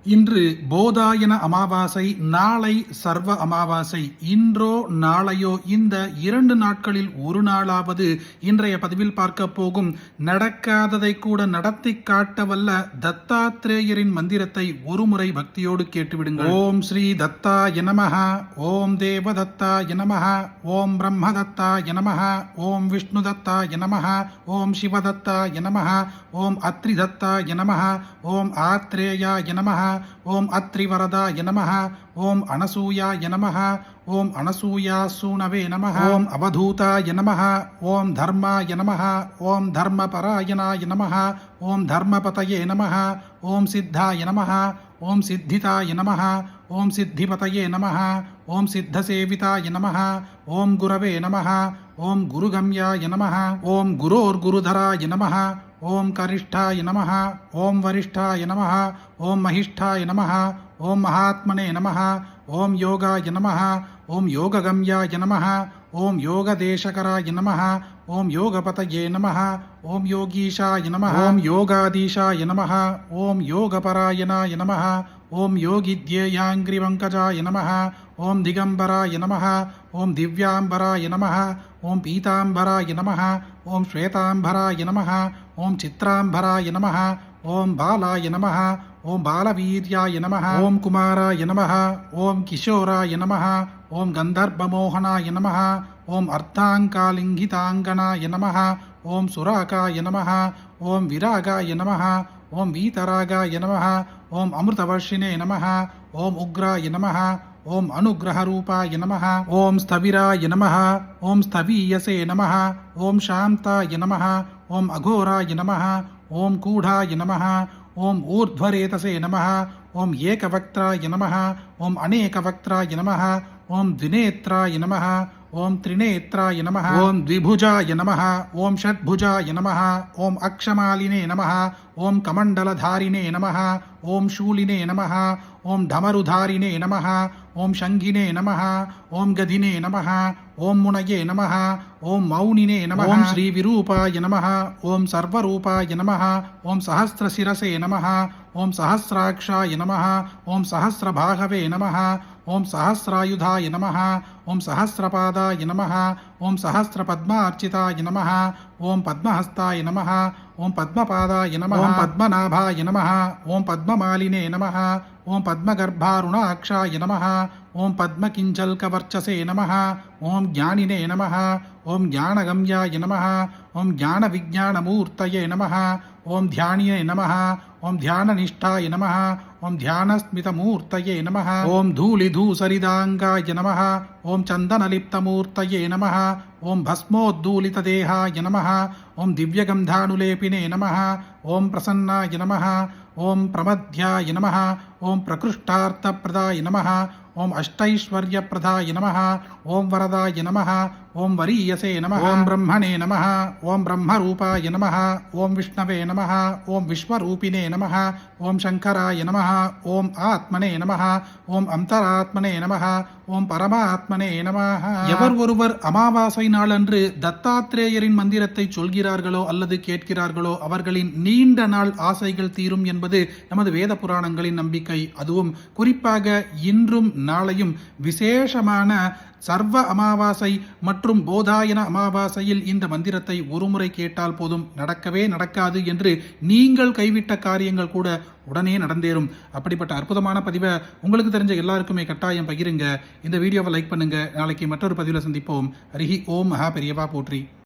இன்று போதாயன அமாவாசை, நாளை சர்வ அமாவாசை. இன்றோ நாளையோ இந்த 2 நாட்களில் ஒரு நாளாவது இன்றைய பதிவில் பார்க்க போகும் நடக்காததை கூட நடத்தி காட்ட வல்ல தத்தாத்ரேயரின் மந்திரத்தை ஒருமுறை பக்தியோடு கேட்டுவிடுங்கள். ஓம் ஸ்ரீ தத்தாய நமஹ, ஓம் தேவ தத்தாய நமஹ, ஓம் பிரம்ம தத்தாய நமஹ, ஓம் விஷ்ணு தத்தாய நமஹ, ஓம் சிவ தத்தாய நமஹ, ஓம் அத்ரி தத்தாய நமஹ, ஓம் ஆத்ரேயாய நமஹ, ஓம் அத்ரிவரதாய நமஹ, ஓம் அனசூயாய நமஹ, ஓம் அனசூயாசூனவே நமஹ, ஓம் அவதூதாய நமஹ, ஓம் தர்மாய நமஹ, ஓம் தர்மபராயணாய நமஹ, ஓம் தர்மபதயே நமஹ, ஓம் சித்தாய நமஹ, ஓம் சித்திதாய நமஹ, ஓம் சித்திபதயே நமஹ, ஓம் சித்தசேவிதாய நமஹ, ஓம் குரவே நமஹ, ஓம் குருகம்யாய நமஹ, ஓம் குரோர்குருதராய நமஹ, ஓம் கரிஷ்டாய நமஹ, ஓம் வரிஷ்டாய நமஹ, ஓம் மகிஷ்டாய நமஹ, ஓம் மகாத்மனே நமஹ, ஓம் யோகாய நமஹ, ஓம் யோககம்யாய நமஹ, ஓம் யோகதேசகராய நமஹ, ஓம் யோகபதயே நமஹ, ஓம் யோகீஷாய நமஹ, ஓம் யோகாதீஷாய நமஹ, ஓம் யோகபராயணாய நமஹ, ஓம் யோகித்யேயாங்கிரிவங்கஜாய நமஹ, ஓம் திகம்பராய நமஹ, ஓம் திவ்யாம்பராய நமஹ, ஓம் பீதாம்பராய நமஹ, ஓம் ஸ்வேதாம்பராய நமஹ, ஓம் சித்ராம்பராய நமஹ, ஓம் பாலாய நமஹ, ஓம் பாலவீர்யாய நமஹ, ஓம் குமாராய நமஹ, ஓம் கிஷோராய நமஹ, ஓம் கந்தர்ப்பமோகனாய நமஹ, ஓம் அர்த்தாங்காலிங்கிதாங்கனாய நமஹ, ஓம் சுராகாய நமஹ, ஓம் விராகாய நமஹ, ஓம் வீதராகாய நமஹ, ஓம் அமிர்தவர்ஷினே நமஹ, ஓம் உக்ராய நமஹ, ஓம் அனுகிரகரூபாய நமஹ, ஓம் ஸ்தவிராய நமஹ, ஓம் ஸ்தவீயசே நமஹ, ஓம் சாந்தாய நமஹ, ஓம் அகோராய நமஹ, ஓம் கூடாய நமஹ, ஓம் ஊர்ಧ್ವரேதசே நமஹ, ஓம் ஏகவக்த்ராய நமஹ, ஓம் அநேகவக்த்ராய நமஹ, ஓம் த்விநேத்ராய நமஹ, ஓம் த்ரிநேத்ராய நமஹ, ஓம் த்விபுஜாய நமஹ, ஓம் ஷட்புஜாய நமஹ, ஓம் அக்ஷமாலினே நமஹ, ஓம் கமண்டலதாரிணே நமஹ, ஓம் शूलिने நமஹ, ஓம் டமருதாரிணே நமஹ, ஓம் சங்கினே நமஹ, ஓம் கதினே நமஹ, ஓம் முனயே நமஹ, ஓம் மௌனினே நமஹ, ஓம் ஸ்ரீ விரூபாய நமஹ, ஓம் சர்வரூபாய நமஹ, ஓம் சஹஸ்ரசிரசே நமஹ, ஓம் சஹஸ்ராக்ஷாய நமஹ, ஓம் சஹஸ்ரபாகவே நமஹ, ஓம் சஹஸ்ராயுதாய நமஹ, ஓம் சஹஸ்ரபாதாய நமஹ, ஓம் சஹஸ்ரபத்மார்ச்சிதாய நமஹ, ஓம் பத்மஹஸ்தாய நமஹ, ஓம் பத்மபாதாய நமஹ, ஓம் பத்மநாபாய நமஹ, ஓம் பத்மமாலினே நமஹ, ஓம் பத்மகர்ப்பாருணாக்ஷாய நமஹ, ஓம் பத்மகிஞ்சல்கவர்ச்சசே நமஹ, ஓம் ஞானினே நமஹ, ஓம் ஞானகம்யாய நமஹ, ஓம் ஞானவிஜானமூர்த்தயே நமஹ, ஓம் தியானியே நமஹ, ஓம் தியானநிஷ்டாய நமஹ, ஓம் தியானஸ்மிதமூர்த்தயே நமஹ, ஓம் தூளிதூசரிதாங்காய நமஹ, ஓம் சந்தனலிப்தமூர்த்தயே நமஹ, ஓம் பஸ்மோத்தூலிததேகாய நமஹ, ஓம் திவ்யகந்தானுலேபினே நமஹ, ஓம் பிரசன்னாய நமஹ, ஓம் பிரமத்யாய நமஹ, ஓம் பிரகிருஷ்டார்த்தப்பிரதாய நமஹ, ஓம் அஷ்டைஸ்வர்யப்பிரதாய நமஹ, ஓம் வரதாய நமஹ, ஓம் வரியசே நமஹ, ஓம் பிரம்மணே நமஹ, ஓம் பிரம்மரூபாய நமஹ, ஓம் விஷ்ணவே நமஹ, ஓம் விஸ்வரூபிணே நமஹ, ஓம் சங்கராய நமஹ, ஓம் ஆத்மனே நமஹ, ஓம் அந்தராத்மனே நமஹ, ஓம் பரமாத்மனே நமஹ. எவர் ஒருவர் அமாவாசை நாளன்று தத்தாத்ரேயரின் மந்திரத்தை சொல்கிறார்களோ அல்லது கேட்கிறார்களோ அவர்களின் நீண்ட நாள் ஆசைகள் தீரும் என்பது நமது வேத புராணங்களின் நம்பிக்கை. அதுவும் குறிப்பாக இன்றும் நாளையும் விசேஷமான சர்வ அமாவாசை மற்றும் போதாயன அமாவாசையில் இந்த மந்திரத்தை ஒருமுறை கேட்டால் போதும், நடக்கவே நடக்காது என்று நீங்கள் கைவிட்ட காரியங்கள் கூட உடனே நடந்தேறும். அப்படிப்பட்ட அற்புதமான பதிவை உங்களுக்கு தெரிஞ்ச எல்லாருக்குமே கட்டாயம் பகிருங்க. இந்த வீடியோவை லைக் பண்ணுங்க. நாளைக்கு மற்றொரு பதிவில் சந்திப்போம். ஹரிஹி ஓம் மகா பெரியவா போற்றி.